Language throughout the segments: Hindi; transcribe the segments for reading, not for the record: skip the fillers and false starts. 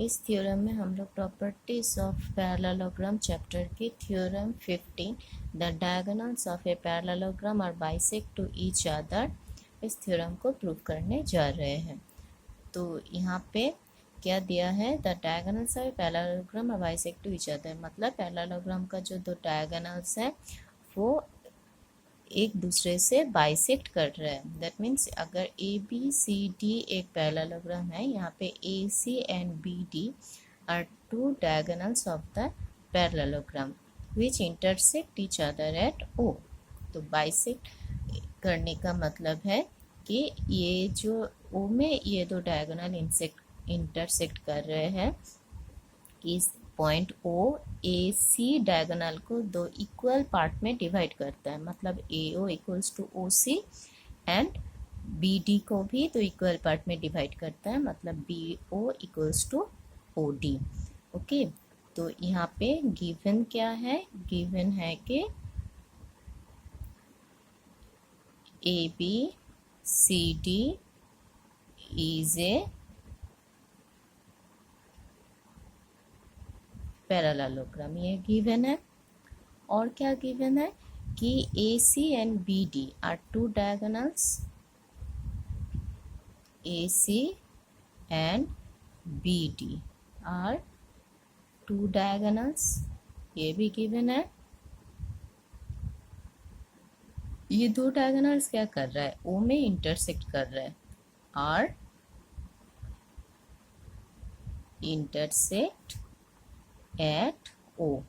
इस थ्योरम में हम लोग प्रॉपर्टीज ऑफ पैरेललोग्राम चैप्टर के theorem 15 the diagonals of a parallelogram are bisect to each other, इस थ्योरम को प्रूव करने जा रहे हैं। तो यहाँ पे क्या दिया है, the diagonals of a parallelogram are bisect to each other, मतलब पैरेललोग्राम का जो दो डायगोनल्स है वो एक दूसरे से बाइसेक्ट कर रहे हैं। दैट मीन्स अगर ए बी सी डी एक पैरेललोग्राम है, यहाँ पे A C and B D are two diagonals of the parallelogram which intersect each other at O. तो बाइसेक्ट करने का मतलब है कि ये जो ओ में ये दो डायगोनल इंटरसेक्ट कर रहे हैं, इस पॉइंट ओ ए सी डायगोनल को दो इक्वल पार्ट में डिवाइड करता है, मतलब A O equals to O C, and B D को भी दो इक्वल पार्ट में डिवाइड करता है, मतलब B O equals to O D. Okay, तो यहाँ पे गिवन क्या है, गिवन है कि A B C D is a parallelogram, ये गिवन है। और क्या गिवन है कि A C and B D are two diagonals, A C and B D are two diagonals, ये भी गिवन है। ये दो डायगोनल्स क्या कर रहा है, ओ में इंटरसेक्ट कर रहा है, आर इंटरसेक्ट एट ओ।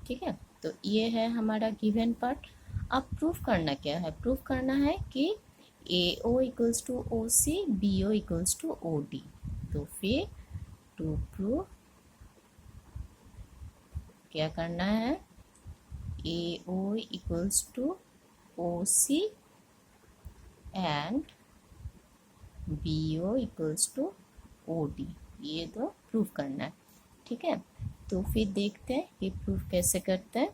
ठीक है, तो ये है हमारा गिवन पार्ट। अब प्रूफ करना क्या है, प्रूफ करना है कि A O equals to O C, B O equals to O D. तो फिर टू प्रूव क्या करना है, A O equals to O C and B O equals to O D, ये तो प्रूफ करना है। ठीक है, तो फिर देखते हैं कि प्रूफ कैसे करते हैं।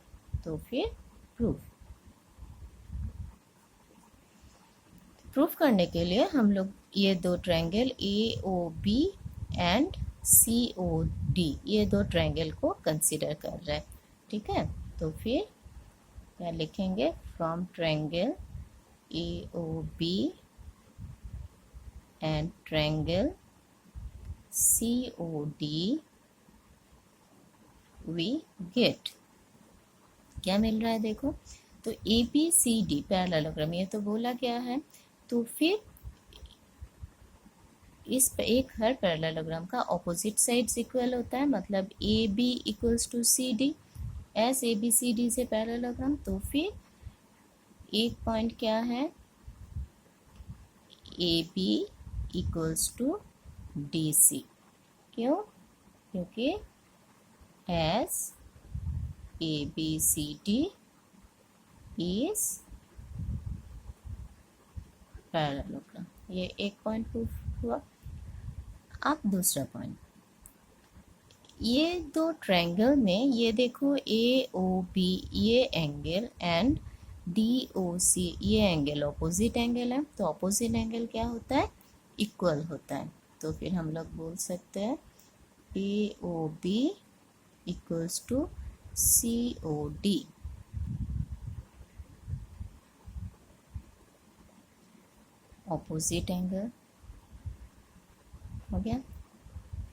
तो फिर प्रूफ करने के लिए हम लोग ये दो triangle A O B and C O D, ये दो ट्रायंगल को कंसीडर कर रहे हैं। ठीक है, तो फिर क्या लिखेंगे, from triangle A O B and triangle C O D we get, क्या मिल रहा है देखो। तो A B C D parallelogram, ये तो बोला गया है। तो फिर इस एक हर पैरेललोग्राम का ऑपोजिट साइड्स इक्वल होता है, मतलब A B equals to C D, as A B C D से पैरेललोग्राम। तो फिर एक पॉइंट क्या है, A B equals to D सी, क्यों, क्योंकि as A B C D is parallelogram, ये एक पॉइंट प्रूफ हुआ। अब दूसरा पॉइंट, ये दो ट्रायंगल में ये देखो ए ओ बी ये एंगल एंड डी ओ सी ये एंगल ऑपोजिट एंगल है। तो ऑपोजिट एंगल क्या होता है, इक्वल होता है। तो फिर हम लोग बोल सकते हैं A O B equals to C O D. Opposite angle हो गया।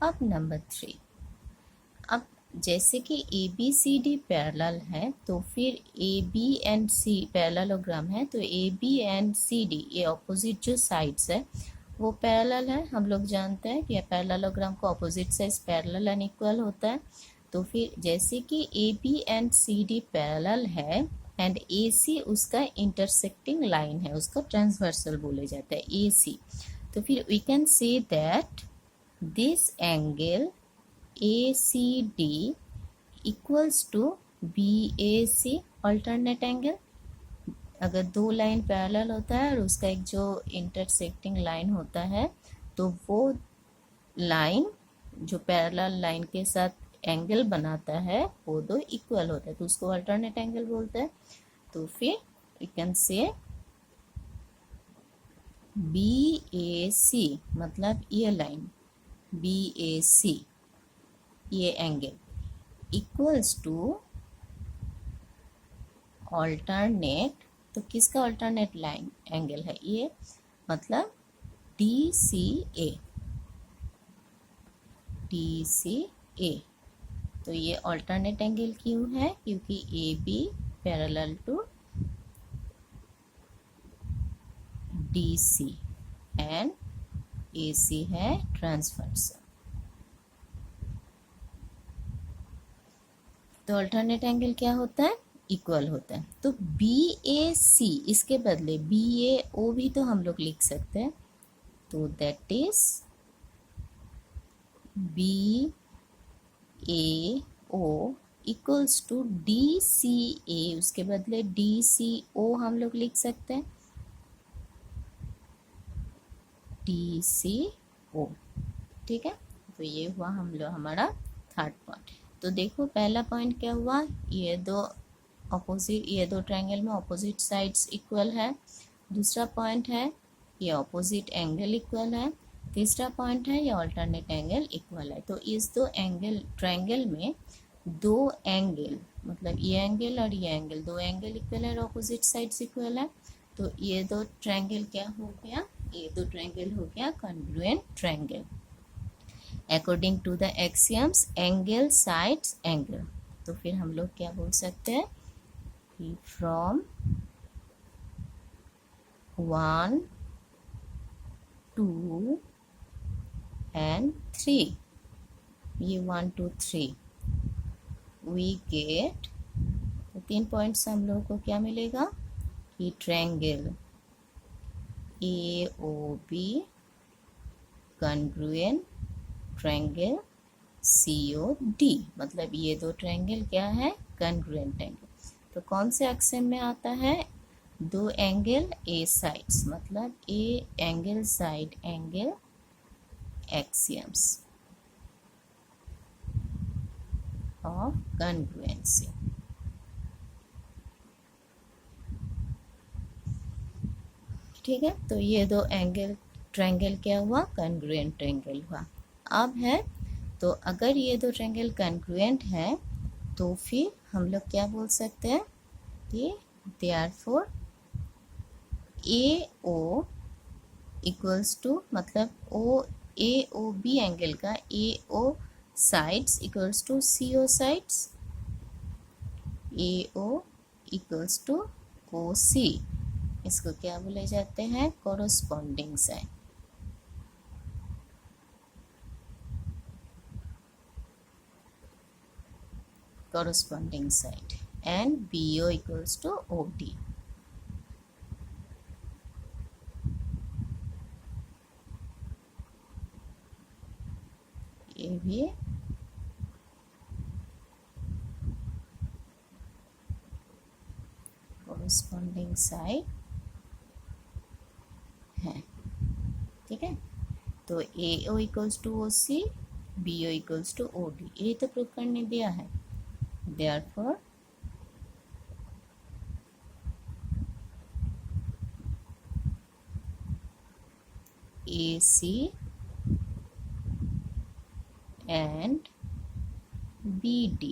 अब नंबर 3, अब जैसे कि A B C D parallel है, तो फिर A B and C parallelogram है, तो A B and C D ये ऑपोजिट जो साइड्स है वो पैरेलल है। हम लोग जानते हैं कि पैरेललोग्राम को opposite sides parallel and equal होता है। तो फिर जैसे कि A B and C D parallel है एंड ए सी उसका इंटरसेक्टिंग लाइन है, उसको ट्रांसवर्सल बोले जाता है ए सी। तो फिर we can say that this angle A C D equals to B A C alternate angle. अगर दो लाइन पैरेलल होता है और उसका एक जो इंटरसेक्टिंग लाइन होता है, तो वो लाइन जो पैरेलल लाइन के साथ एंगल बनाता है वो दो इक्वल होता है, तो उसको अल्टरनेट एंगल बोलते हैं। तो फिर वी कैन से बी ए सी, मतलब ये लाइन BAC ये एंगल इक्वल्स टू ऑल्टरनेट, तो किसका ऑल्टरनेट लाइन एंगल है ये, मतलब DCA। तो ये ऑल्टरनेट एंगल क्यों है, क्योंकि AB parallel to DC and AC है ट्रांसवर्सल। तो अल्टरनेट एंगल क्या होता है, इक्वल होता है। तो BAC इसके बदले BAO भी तो हम लोग लिख सकते हैं, तो that is BAO equals to DCA, उसके बदले DCO हम लोग लिख सकते हैं, DCO। ठीक है, तो ये हुआ हम लोग हमारा थर्ड पॉइंट। तो देखो पहला पॉइंट क्या हुआ, ये दो ट्रायंगल में ऑपोजिट साइड्स इक्वल है। दूसरा पॉइंट है ये ऑपोजिट एंगल इक्वल है। तीसरा पॉइंट है ये ऑल्टरनेट एंगल इक्वल है। तो इस दो ट्रायंगल में दो एंगल, मतलब ये एंगल और ये एंगल, दो एंगल इक्वल है और ऑपोजिट साइड्स इक्वल है। तो ये दो ट्रायंगल क्या हो गया, ये दो ट्रायंगल हो गया congruent triangle according to the axioms angle sides angle. तो फिर हम लोग क्या बोल सकते हैं कि फ्रॉम 1 2 and 3, ये 1 2 3 वी गेट, तो 3 पॉइंट्स हम लोगों को क्या मिलेगा कि triangle AOB congruent triangle COD, मतलब ये दो ट्रायंगल क्या है, कॉन्ग्रुएंट एंगल। तो कौन से एक्सियम में आता है, दो एंगल A साइड्स, मतलब A angle side angle axioms of congruency. ठीक है, तो ये दो ट्रायंगल क्या हुआ, कॉन्ग्रुएंट ट्रायंगल हुआ। अब है, तो अगर ये दो ट्रायंगल कॉन्ग्रुएंट है तो फिर हम लोग क्या बोल सकते हैं कि देयरफॉर AO इक्वल्स टू, मतलब AOB एंगल का AO sides equals to CO sides, AO equals to OC, इसको क्या बोले जाते हैं, corresponding side. corresponding side, and BO equals to OD। ये भी corresponding side है। ठीक है, तो AO equals to OC, BO equals to OD, ये तो प्रूफ करने दिया है। Therefore AC and BD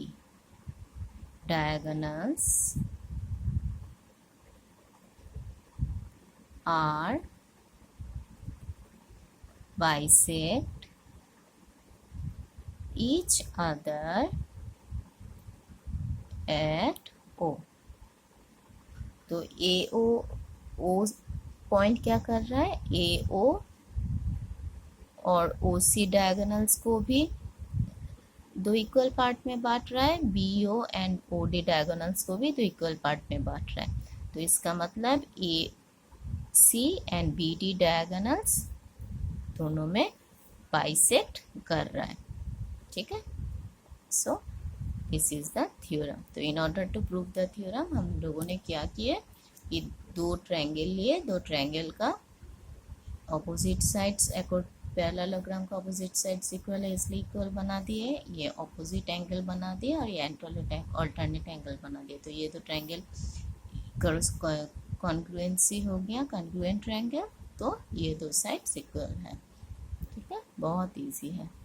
diagonals are bisect each other at O। तो AO पॉइंट क्या कर रहा है, AO और OC डायगोनल्स को भी दो इक्वल पार्ट में बांट रहा है, BO एंड OD डायगोनल्स को भी दो इक्वल पार्ट में बांट रहा है। तो इसका मतलब AC एंड BD डायगोनल्स दोनों में बाइसेक्ट कर रहा है। ठीक है, so this is the theorem. तो in order to prove the theorem हम लोगों ने क्या किया कि दो ट्रायंगल लिए, दो ट्रायंगल का ऑपोजिट साइड्स पैरेललोग्राम का ऑपोजिट साइड्स इक्वल है इसलिए इक्वल बना दिए, ये ऑपोजिट एंगल बना दिए और ये ऑल्टरनेट एंगल बना दिए। तो ये दो ट्रायंगल कॉन्ग्रुएंसी हो गया, कॉन्ग्रुएंट ट्रायंगल, तो ये दो साइड्स इक्वल है। ठीक है। बहुत इजी है।